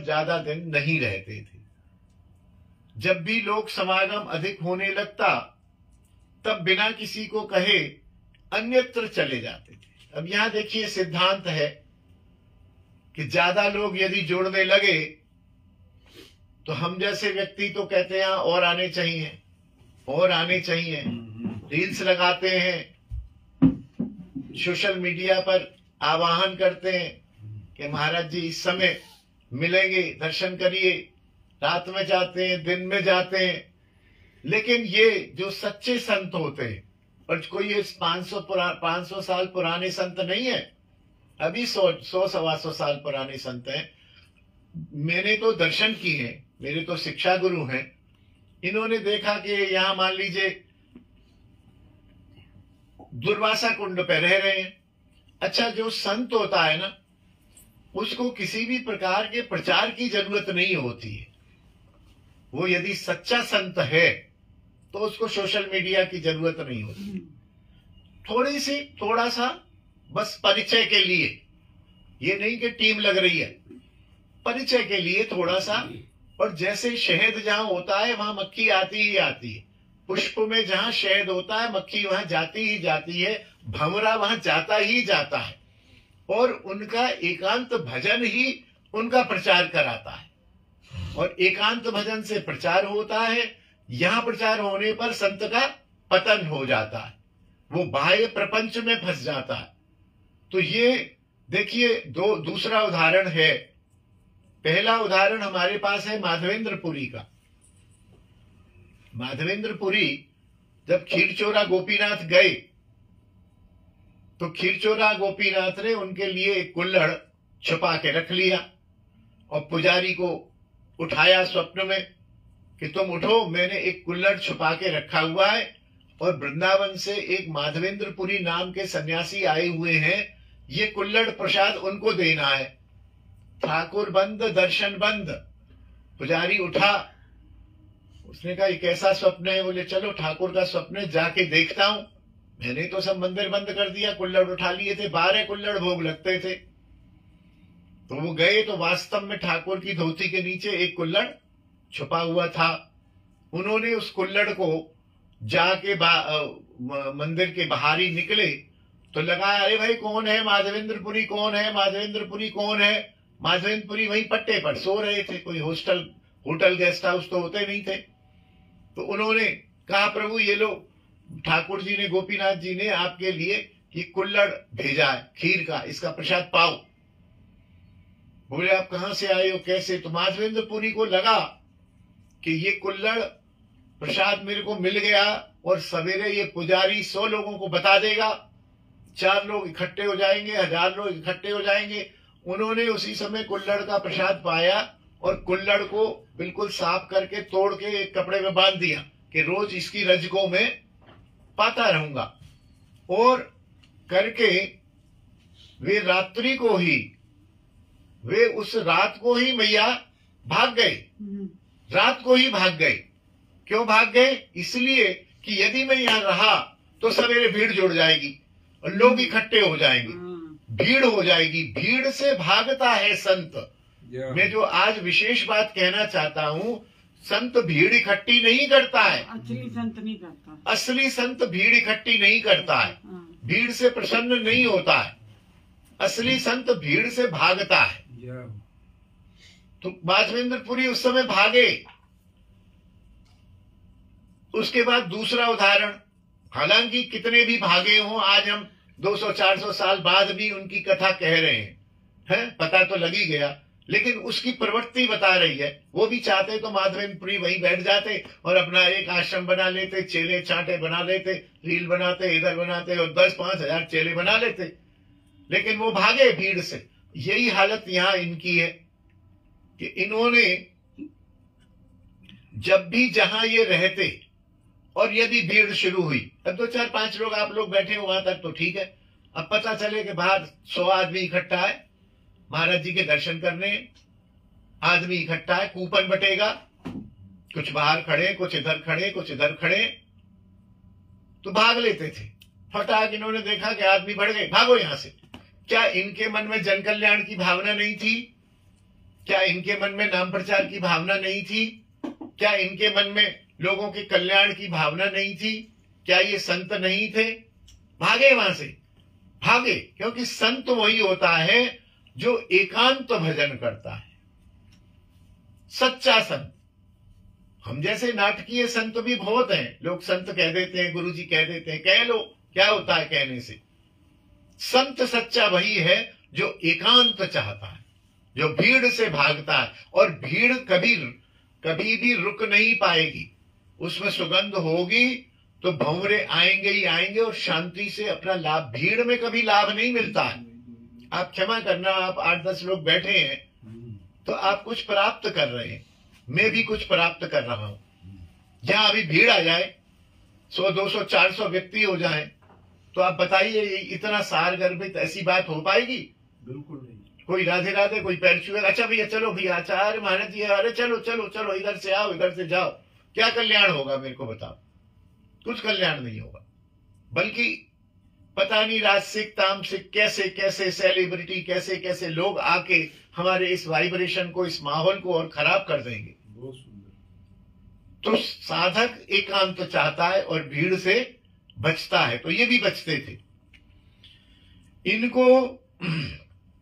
पर ज्यादा दिन नहीं रहते थे। जब भी लोग समागम अधिक होने लगता तब बिना किसी को कहे अन्यत्र चले जाते थे। अब यहां देखिए सिद्धांत है कि ज्यादा लोग यदि जुड़ने लगे तो हम जैसे व्यक्ति तो कहते हैं और आने चाहिए, और आने चाहिए, रील्स लगाते हैं, सोशल मीडिया पर आवाहन करते हैं कि महाराज जी इस समय मिलेंगे, दर्शन करिए, रात में जाते हैं, दिन में जाते हैं। लेकिन ये जो सच्चे संत होते हैं, और कोई ये 500 साल पुराने संत नहीं है, अभी 100 सवा 100 साल पुराने संत हैं। मैंने तो दर्शन किए हैं, मेरे तो शिक्षा गुरु हैं। इन्होंने देखा कि यहाँ मान लीजिए दुर्वासा कुंड पे रह रहे हैं। अच्छा, जो संत होता है ना, उसको किसी भी प्रकार के प्रचार की जरूरत नहीं होती है। वो यदि सच्चा संत है तो उसको सोशल मीडिया की जरूरत नहीं होती। थोड़ा सा बस परिचय के लिए, ये नहीं कि टीम लग रही है, परिचय के लिए थोड़ा सा। और जैसे शहद जहां होता है वहां मक्खी आती ही आती है, पुष्प में जहां शहद होता है मक्खी वहां जाती ही जाती है, भंवरा वहां जाता ही जाता है। और उनका एकांत भजन ही उनका प्रचार कराता है, और एकांत भजन से प्रचार होता है। यहां प्रचार होने पर संत का पतन हो जाता है, वो बाह्य प्रपंच में फंस जाता है। तो ये देखिए दूसरा उदाहरण है। पहला उदाहरण हमारे पास है माधवेंद्रपुरी का। माधवेंद्रपुरी जब खीरचोरा गोपीनाथ गए तो खीरचोरा गोपीनाथ ने उनके लिए एक कुल्हड़ छुपा के रख लिया, और पुजारी को उठाया स्वप्न में कि तुम उठो, मैंने एक कुल्हड़ छुपा के रखा हुआ है, और वृंदावन से एक माधवेंद्रपुरी नाम के सन्यासी आए हुए हैं, ये कुल्हड़ प्रसाद उनको देना है। ठाकुर बंद दर्शन बंद। पुजारी उठा, उसने कहा ये कैसा स्वप्न है? बोले चलो ठाकुर का स्वप्न है, जाके देखता हूं। मैंने तो सब मंदिर बंद कर दिया, कुल्हड़ उठा लिए थे, 12 कुल्हड़ भोग लगते थे। तो वो गए तो वास्तव में ठाकुर की धोती के नीचे एक कुल्हड़ छुपा हुआ था। उन्होंने उस कुल्हड़ को जाके मंदिर के बाहर ही निकले तो लगा, अरे भाई कौन है माधवेंद्रपुरी, कौन है माधवेंद्रपुरी, कौन है? माधवेंद्रपुरी वहीं पट्टे पर सो रहे थे, कोई होटल गेस्ट हाउस तो होते नहीं थे। तो उन्होंने कहा, प्रभु ये लो, ठाकुर जी ने, गोपीनाथ जी ने आपके लिए ये कुल्हड़ भेजा है खीर का, इसका प्रसाद पाओ। बोले आप कहां से आए हो, कैसे? तो माधवेंद्रपुरी को लगा कि ये कुल्हड़ प्रसाद मेरे को मिल गया और सवेरे ये पुजारी 100 लोगों को बता देगा, 4 लोग इकट्ठे हो जाएंगे, 1000 लोग इकट्ठे हो जाएंगे। उन्होंने उसी समय कुल्हड़ का प्रसाद पाया और कुल्हड़ को बिल्कुल साफ करके तोड़ के एक कपड़े में बांध दिया कि रोज इसकी रजको में पाता रहूंगा। और करके वे रात्रि को ही, वे उस रात को ही मैया भाग गए, रात को ही भाग गए। क्यों भाग गए? इसलिए कि यदि मैं यहां रहा तो सवेरे भीड़ जुड़ जाएगी और लोग इकट्ठे हो जाएंगे, भीड़ हो जाएगी, भीड़ से भागता है संत। मैं जो आज विशेष बात कहना चाहता हूं, संत भीड़ इकट्ठी नहीं करता है, असली संत नहीं करता, असली संत भीड़ इकट्ठी नहीं करता है, भीड़ से प्रसन्न नहीं होता है, असली संत भीड़ से भागता है। तो माधवेंद्रपुरी उस समय भागे। उसके बाद दूसरा उदाहरण, हालांकि कितने भी भागे हों, आज हम 200-400 साल बाद भी उनकी कथा कह रहे हैं, पता तो लग ही गया, लेकिन उसकी प्रवृत्ति बता रही है। वो भी चाहते तो माधवेंद्रपुरी वहीं बैठ जाते और अपना एक आश्रम बना लेते, चेले चाटे बना लेते, रील बनाते, इधर बनाते और 10-5 हजार चेले बना लेते, लेकिन वो भागे भीड़ से। यही हालत यहां इनकी है कि इन्होंने जब भी जहां ये रहते और यदि भीड़ शुरू हुई, अब 2-4-5 लोग आप लोग बैठे हो वहां तक तो ठीक है। अब पता चले कि बाहर 100 आदमी इकट्ठा है महाराज जी के दर्शन करने, आदमी इकट्ठा है, कूपन बटेगा, कुछ बाहर खड़े, कुछ इधर खड़े, कुछ इधर खड़े, तो भाग लेते थे। फटाक इन्होंने देखा कि आदमी बढ़ गए, भागो यहां से। क्या इनके मन में जन कल्याण की भावना नहीं थी? क्या इनके मन में नाम प्रचार की भावना नहीं थी? क्या इनके मन में लोगों के कल्याण की भावना नहीं थी? क्या ये संत नहीं थे? भागे वहां से, भागे, क्योंकि संत वही होता है जो एकांत भजन करता है, सच्चा संत। हम जैसे नाटकीय संत भी बहुत हैं, लोग संत कह देते हैं, गुरुजी कह देते हैं, कह लो, क्या होता है कहने से। संत सच्चा वही है जो एकांत चाहता है, जो भीड़ से भागता है, और भीड़ कभी भी रुक नहीं पाएगी। उसमें सुगंध होगी तो भंवरे आएंगे ही आएंगे, और शांति से अपना लाभ, भीड़ में कभी लाभ नहीं मिलता है। आप क्षमा करना, आप 8-10 लोग बैठे हैं तो आप कुछ प्राप्त कर रहे हैं, मैं भी कुछ प्राप्त कर रहा हूं। जहां अभी भीड़ आ जाए, 100, 200, 400 व्यक्ति हो जाए, तो आप बताइए इतना सार गर्भित ऐसी बात हो पाएगी? बिल्कुल नहीं। कोई राधे राधे, कोई पैर छुएगा, अच्छा भैया चलो भैया, आचार्य महाराज जी, अरे चलो चलो चलो, इधर से आओ, इधर से जाओ, क्या कल्याण होगा मेरे को बताओ? कुछ कल्याण नहीं होगा, बल्कि पता नहीं राजसिक तामसिक कैसे कैसे सेलिब्रिटी, कैसे कैसे लोग आके हमारे इस वाइब्रेशन को, इस माहौल को और खराब कर देंगे। बहुत सुंदर। तो साधक एकांत चाहता है और भीड़ से बचता है, तो ये भी बचते थे। इनको